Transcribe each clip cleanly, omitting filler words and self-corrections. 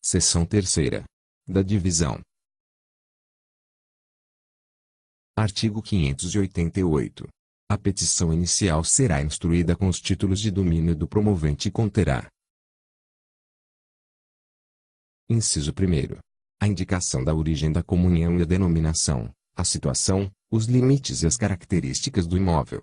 Seção terceira. Da divisão. Artigo 588. A petição inicial será instruída com os títulos de domínio do promovente e conterá: Inciso 1º. A indicação da origem da comunhão e a denominação, a situação, os limites e as características do imóvel.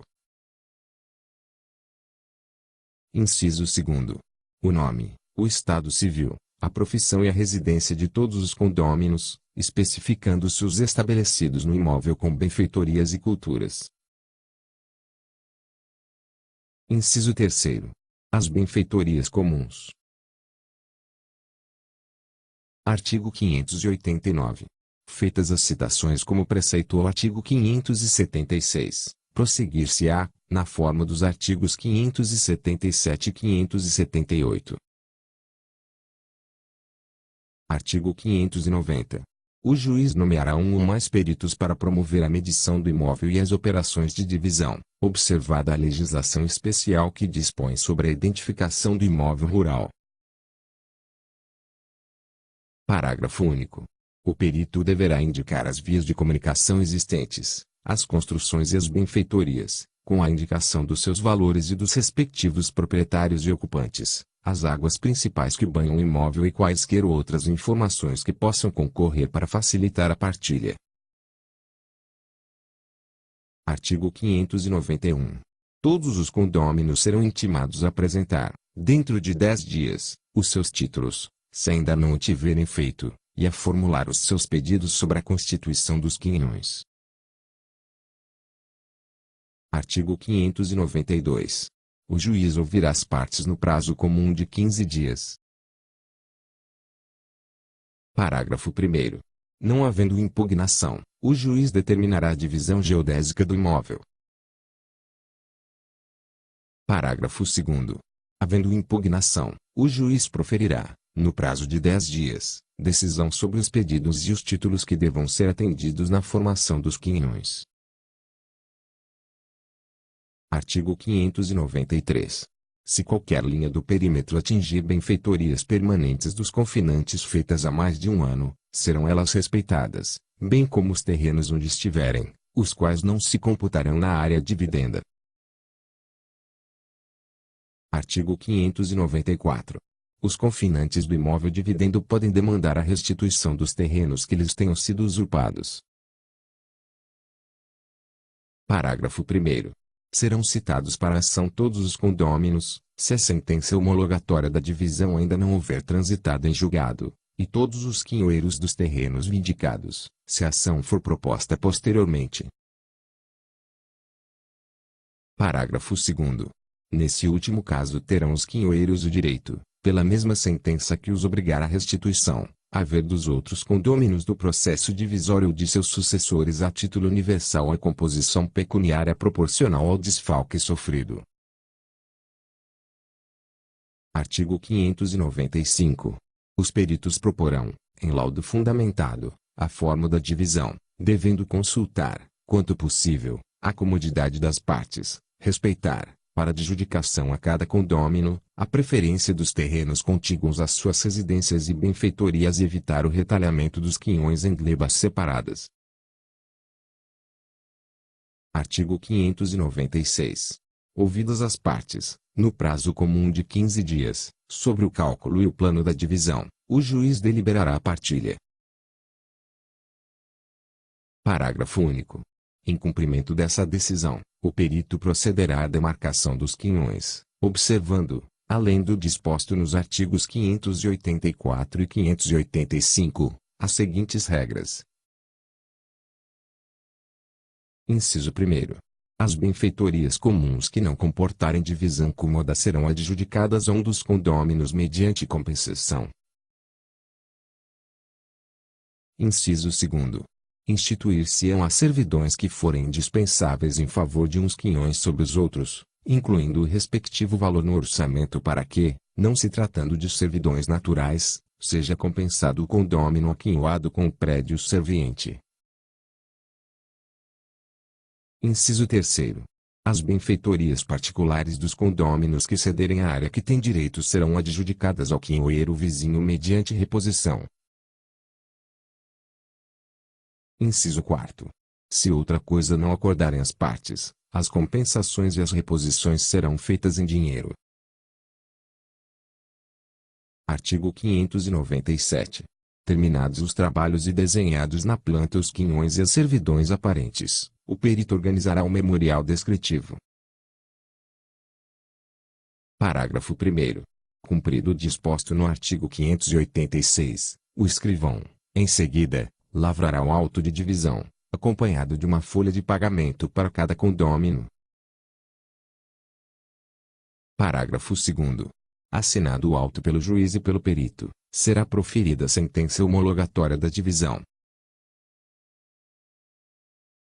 Inciso 2º. O nome, o estado civil, a profissão e a residência de todos os condôminos, especificando-se os estabelecidos no imóvel com benfeitorias e culturas. Inciso 3º. As benfeitorias comuns. Artigo 589. Feitas as citações como preceitou o artigo 576, prosseguir-se-á, na forma dos artigos 577 e 578. Artigo 590. O juiz nomeará um ou mais peritos para promover a medição do imóvel e as operações de divisão, observada a legislação especial que dispõe sobre a identificação do imóvel rural. Parágrafo único. O perito deverá indicar as vias de comunicação existentes, as construções e as benfeitorias, com a indicação dos seus valores e dos respectivos proprietários e ocupantes, as águas principais que banham o imóvel e quaisquer outras informações que possam concorrer para facilitar a partilha. Artigo 591. Todos os condôminos serão intimados a apresentar, dentro de 10 dias, os seus títulos, se ainda não o tiverem feito, e a formular os seus pedidos sobre a constituição dos quinhões. Artigo 592. O juiz ouvirá as partes no prazo comum de 15 dias. Parágrafo 1º. Não havendo impugnação, o juiz determinará a divisão geodésica do imóvel. Parágrafo 2º. Havendo impugnação, o juiz proferirá, no prazo de 10 dias, decisão sobre os pedidos e os títulos que devam ser atendidos na formação dos quinhões. Artigo 593. Se qualquer linha do perímetro atingir benfeitorias permanentes dos confinantes feitas há mais de um ano, serão elas respeitadas, bem como os terrenos onde estiverem, os quais não se computarão na área dividenda. Artigo 594. Os confinantes do imóvel dividendo podem demandar a restituição dos terrenos que lhes tenham sido usurpados. Parágrafo 1º. Serão citados para a ação todos os condôminos, se a sentença homologatória da divisão ainda não houver transitado em julgado, e todos os quinhoeiros dos terrenos vindicados, se a ação for proposta posteriormente. Parágrafo 2º. Nesse último caso terão os quinhoeiros o direito, pela mesma sentença que os obrigar à restituição, haver dos outros condôminos do processo divisório ou de seus sucessores a título universal a composição pecuniária proporcional ao desfalque sofrido. Artigo 595. Os peritos proporão, em laudo fundamentado, a forma da divisão, devendo consultar, quanto possível, a comodidade das partes, respeitar, para adjudicação a cada condômino, a preferência dos terrenos contíguos às suas residências e benfeitorias e evitar o retalhamento dos quinhões em glebas separadas. Artigo 596. Ouvidas as partes, no prazo comum de 15 dias, sobre o cálculo e o plano da divisão, o juiz deliberará a partilha. Parágrafo único. Em cumprimento dessa decisão, o perito procederá à demarcação dos quinhões, observando, além do disposto nos artigos 584 e 585, as seguintes regras. Inciso 1º. As benfeitorias comuns que não comportarem divisão cômoda serão adjudicadas a um dos condôminos mediante compensação. Inciso 2º. Instituir-se-ão as servidões que forem indispensáveis em favor de uns quinhões sobre os outros, incluindo o respectivo valor no orçamento para que, não se tratando de servidões naturais, seja compensado o condômino aquinhoado com o prédio serviente. Inciso 3º. As benfeitorias particulares dos condôminos que cederem a área que tem direito serão adjudicadas ao quinhoeiro vizinho mediante reposição. Inciso 4º. Se outra coisa não acordarem as partes, as compensações e as reposições serão feitas em dinheiro. Artigo 597. Terminados os trabalhos e desenhados na planta os quinhões e as servidões aparentes, o perito organizará um memorial descritivo. Parágrafo 1º. Cumprido o disposto no artigo 586, o escrivão, em seguida, lavrará o auto de divisão, acompanhado de uma folha de pagamento para cada condômino. Parágrafo 2º. Assinado o auto pelo juiz e pelo perito, será proferida a sentença homologatória da divisão.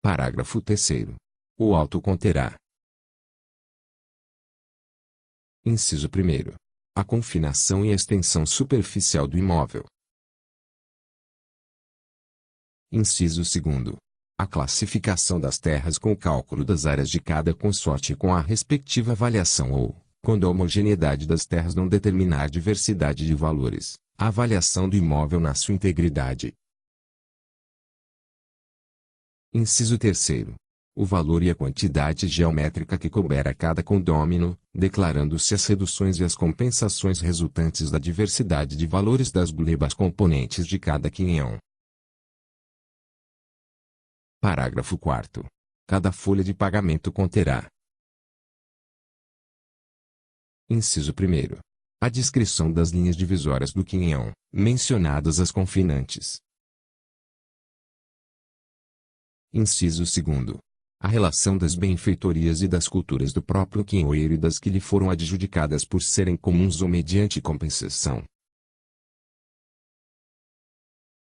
Parágrafo 3º. O auto conterá: inciso 1º. A confinação e a extensão superficial do imóvel. Inciso 2º. A classificação das terras com o cálculo das áreas de cada consorte com a respectiva avaliação ou, quando a homogeneidade das terras não determinar diversidade de valores, a avaliação do imóvel na sua integridade. Inciso 3º. O valor e a quantidade geométrica que couber a cada condômino, declarando-se as reduções e as compensações resultantes da diversidade de valores das glebas componentes de cada quinhão. Parágrafo 4º. Cada folha de pagamento conterá: inciso 1º. A descrição das linhas divisórias do quinhão, mencionadas as confinantes. Inciso 2º. A relação das benfeitorias e das culturas do próprio quinhoeiro e das que lhe foram adjudicadas por serem comuns ou mediante compensação.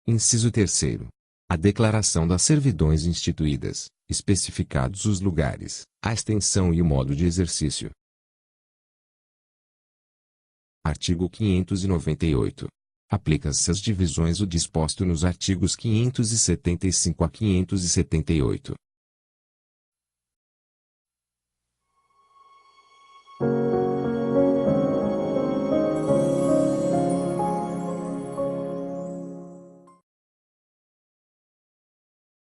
Inciso 3º. A declaração das servidões instituídas, especificados os lugares, a extensão e o modo de exercício. Artigo 598. Aplica-se às divisões o disposto nos artigos 575 a 578.